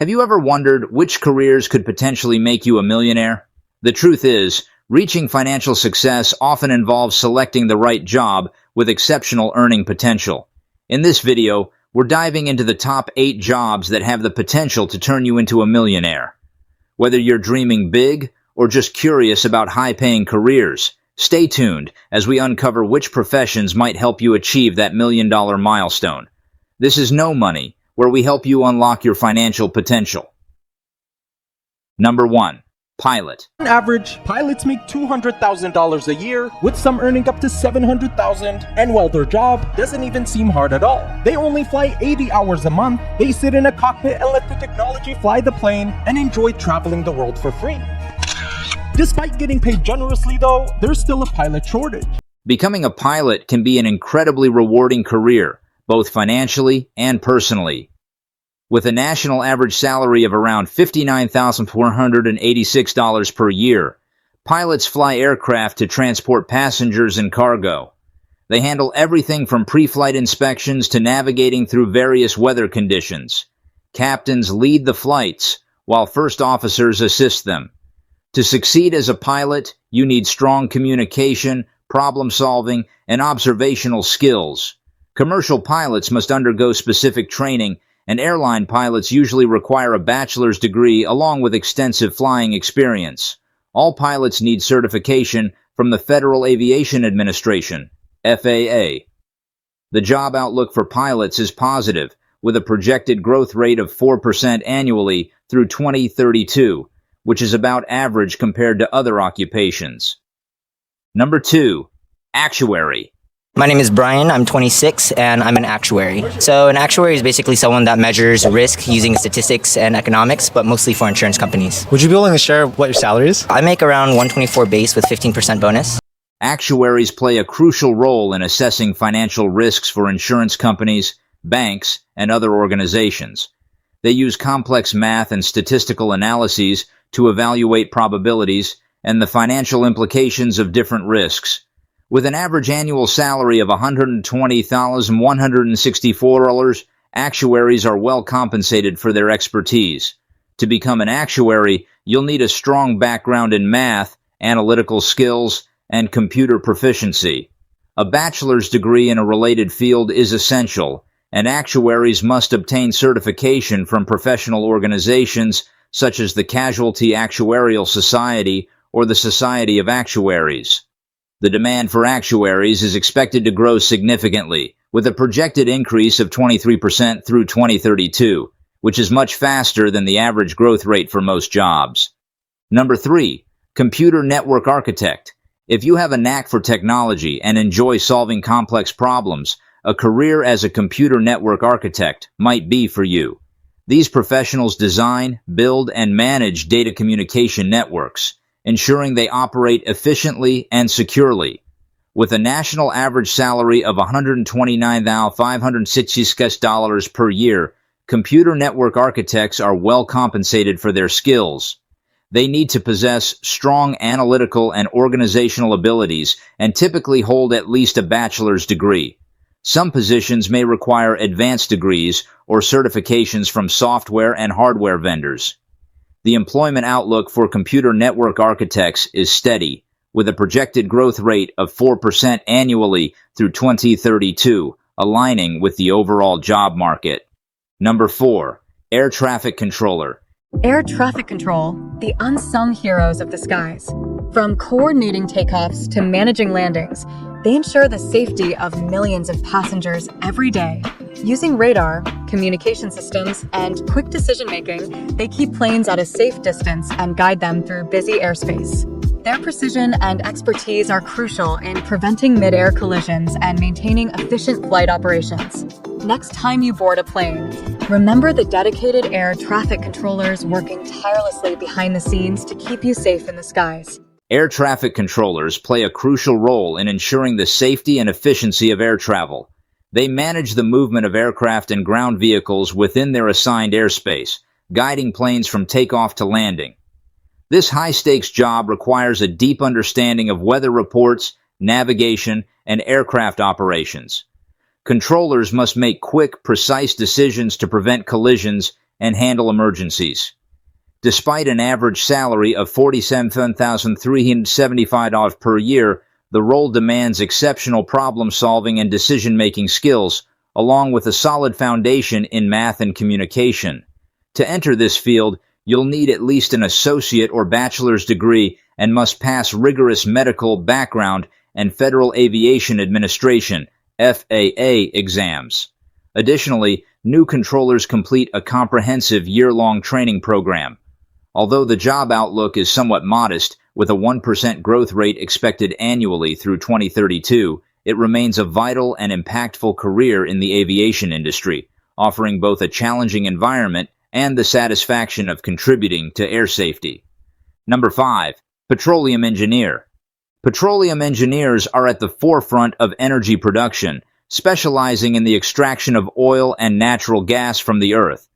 Have you ever wondered which careers could potentially make you a millionaire? The truth is, reaching financial success often involves selecting the right job with exceptional earning potential. In this video, we're diving into the top 8 jobs that have the potential to turn you into a millionaire. Whether you're dreaming big or just curious about high-paying careers, stay tuned as we uncover which professions might help you achieve that million-dollar milestone. This is No Money, where we help you unlock your financial potential. Number 1. Pilot. On average, pilots make $200,000 a year, with some earning up to $700,000, and while their job doesn't even seem hard at all. They only fly 80 hours a month, they sit in a cockpit and let the technology fly the plane, and enjoy traveling the world for free. Despite getting paid generously though, there's still a pilot shortage. Becoming a pilot can be an incredibly rewarding career, both financially and personally. With a national average salary of around $59,486 per year, pilots fly aircraft to transport passengers and cargo. They handle everything from pre-flight inspections to navigating through various weather conditions. Captains lead the flights, while first officers assist them. To succeed as a pilot, you need strong communication, problem-solving, and observational skills. Commercial pilots must undergo specific training, and airline pilots usually require a bachelor's degree along with extensive flying experience. All pilots need certification from the Federal Aviation Administration, FAA. The job outlook for pilots is positive, with a projected growth rate of 4% annually through 2032, which is about average compared to other occupations. Number 2. Actuary. My name is Brian, I'm 26, and I'm an actuary. So an actuary is basically someone that measures risk using statistics and economics, but mostly for insurance companies. Would you be willing to share what your salary is? I make around 124 base with 15% bonus. Actuaries play a crucial role in assessing financial risks for insurance companies, banks, and other organizations. They use complex math and statistical analyses to evaluate probabilities and the financial implications of different risks. With an average annual salary of $120,164, actuaries are well compensated for their expertise. To become an actuary, you'll need a strong background in math, analytical skills, and computer proficiency. A bachelor's degree in a related field is essential, and actuaries must obtain certification from professional organizations such as the Casualty Actuarial Society or the Society of Actuaries. The demand for actuaries is expected to grow significantly, with a projected increase of 23% through 2032, which is much faster than the average growth rate for most jobs. Number 3. Computer Network Architect. If you have a knack for technology and enjoy solving complex problems, a career as a computer network architect might be for you. These professionals design, build, and manage data communication networks, ensuring they operate efficiently and securely. With a national average salary of $129,566 per year, computer network architects are well compensated for their skills. They need to possess strong analytical and organizational abilities and typically hold at least a bachelor's degree. Some positions may require advanced degrees or certifications from software and hardware vendors. The employment outlook for computer network architects is steady, with a projected growth rate of 4% annually through 2032, aligning with the overall job market. Number 4. Air Traffic Controller. Air traffic control, the unsung heroes of the skies. From coordinating takeoffs to managing landings, they ensure the safety of millions of passengers every day. Using radar, communication systems, and quick decision-making, they keep planes at a safe distance and guide them through busy airspace. Their precision and expertise are crucial in preventing mid-air collisions and maintaining efficient flight operations. Next time you board a plane, remember the dedicated air traffic controllers working tirelessly behind the scenes to keep you safe in the skies. Air traffic controllers play a crucial role in ensuring the safety and efficiency of air travel. They manage the movement of aircraft and ground vehicles within their assigned airspace, guiding planes from takeoff to landing. This high-stakes job requires a deep understanding of weather reports, navigation, and aircraft operations. Controllers must make quick, precise decisions to prevent collisions and handle emergencies. Despite an average salary of $47,375 per year, the role demands exceptional problem-solving and decision-making skills, along with a solid foundation in math and communication. To enter this field, you'll need at least an associate or bachelor's degree and must pass rigorous medical background and Federal Aviation Administration (FAA) exams. Additionally, new controllers complete a comprehensive year-long training program. Although the job outlook is somewhat modest, with a 1% growth rate expected annually through 2032, it remains a vital and impactful career in the aviation industry, offering both a challenging environment and the satisfaction of contributing to air safety. Number 5. Petroleum Engineer. Petroleum engineers are at the forefront of energy production, specializing in the extraction of oil and natural gas from the earth.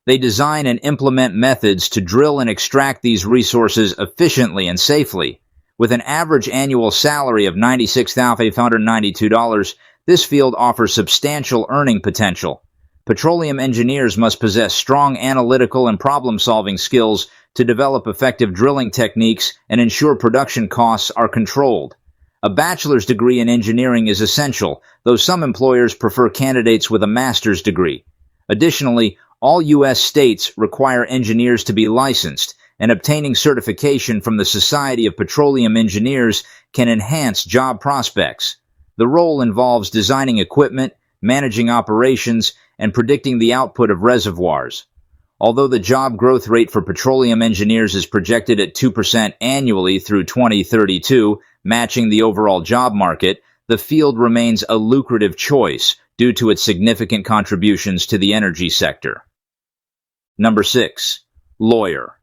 They design and implement methods to drill and extract these resources efficiently and safely. With an average annual salary of $96,592, this field offers substantial earning potential. Petroleum engineers must possess strong analytical and problem-solving skills to develop effective drilling techniques and ensure production costs are controlled. A bachelor's degree in engineering is essential, though some employers prefer candidates with a master's degree. Additionally, all U.S. states require engineers to be licensed, and obtaining certification from the Society of Petroleum Engineers can enhance job prospects. The role involves designing equipment, managing operations, and predicting the output of reservoirs. Although the job growth rate for petroleum engineers is projected at 2% annually through 2032, matching the overall job market, the field remains a lucrative choice due to its significant contributions to the energy sector. Number 6. Lawyer.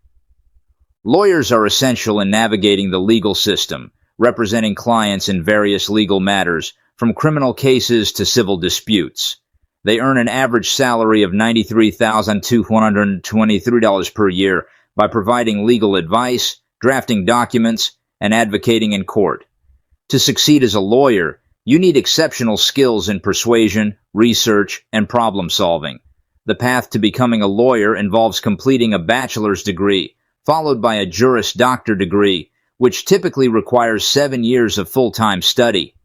Lawyers are essential in navigating the legal system, representing clients in various legal matters, from criminal cases to civil disputes. They earn an average salary of $93,223 per year by providing legal advice, drafting documents, and advocating in court. To succeed as a lawyer, you need exceptional skills in persuasion, research, and problem solving. The path to becoming a lawyer involves completing a bachelor's degree, followed by a Juris Doctor degree, which typically requires 7 years of full-time study.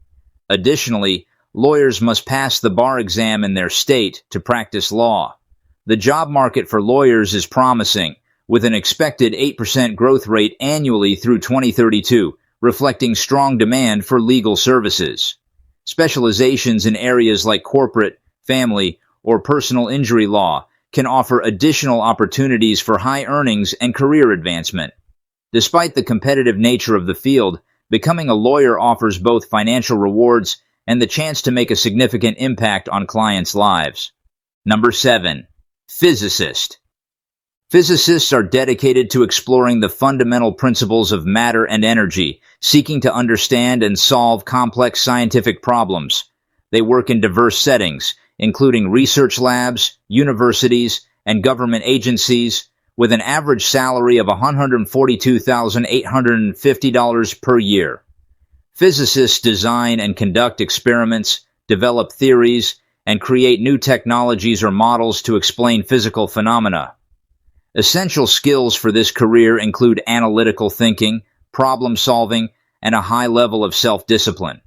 Additionally, lawyers must pass the bar exam in their state to practice law. The job market for lawyers is promising, with an expected 8% growth rate annually through 2032, reflecting strong demand for legal services. Specializations in areas like corporate, family, or personal injury law can offer additional opportunities for high earnings and career advancement. Despite the competitive nature of the field, becoming a lawyer offers both financial rewards and the chance to make a significant impact on clients' lives. Number 7. Physicist. Physicists are dedicated to exploring the fundamental principles of matter and energy, seeking to understand and solve complex scientific problems. They work in diverse settings, including research labs, universities, and government agencies, with an average salary of $142,850 per year. Physicists design and conduct experiments, develop theories, and create new technologies or models to explain physical phenomena. Essential skills for this career include analytical thinking, problem solving, and a high level of self-discipline.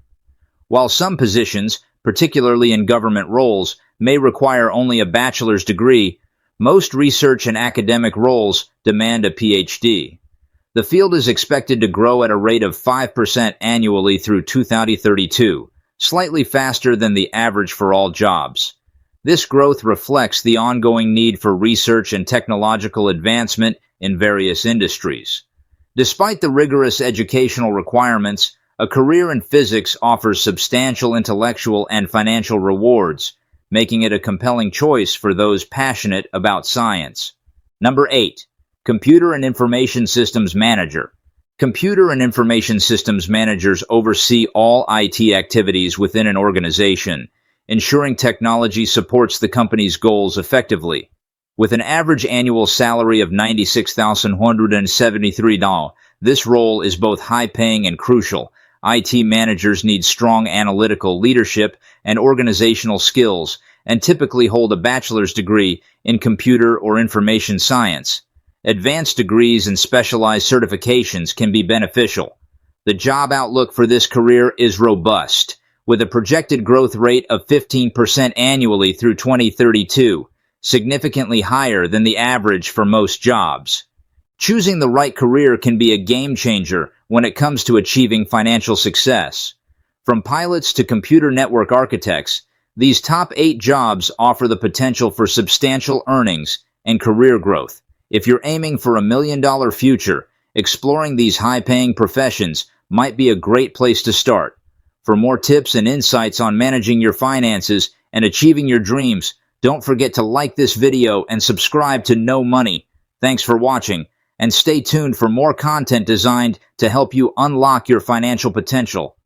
While some positions, particularly in government roles, may require only a bachelor's degree, most research and academic roles demand a PhD. The field is expected to grow at a rate of 5% annually through 2032, slightly faster than the average for all jobs. This growth reflects the ongoing need for research and technological advancement in various industries. Despite the rigorous educational requirements, a career in physics offers substantial intellectual and financial rewards, making it a compelling choice for those passionate about science. Number 8. Computer and Information Systems Manager. Computer and Information Systems Managers oversee all IT activities within an organization, ensuring technology supports the company's goals effectively. With an average annual salary of $96,173, this role is both high-paying and crucial. IT managers need strong analytical leadership and organizational skills, and typically hold a bachelor's degree in computer or information science. Advanced degrees and specialized certifications can be beneficial. The job outlook for this career is robust, with a projected growth rate of 15% annually through 2032, significantly higher than the average for most jobs. Choosing the right career can be a game changer when it comes to achieving financial success. From pilots to computer network architects, these top 8 jobs offer the potential for substantial earnings and career growth. If you're aiming for $1 million future, exploring these high-paying professions might be a great place to start. For more tips and insights on managing your finances and achieving your dreams, don't forget to like this video and subscribe to No Money. Thanks for watching, and stay tuned for more content designed to help you unlock your financial potential.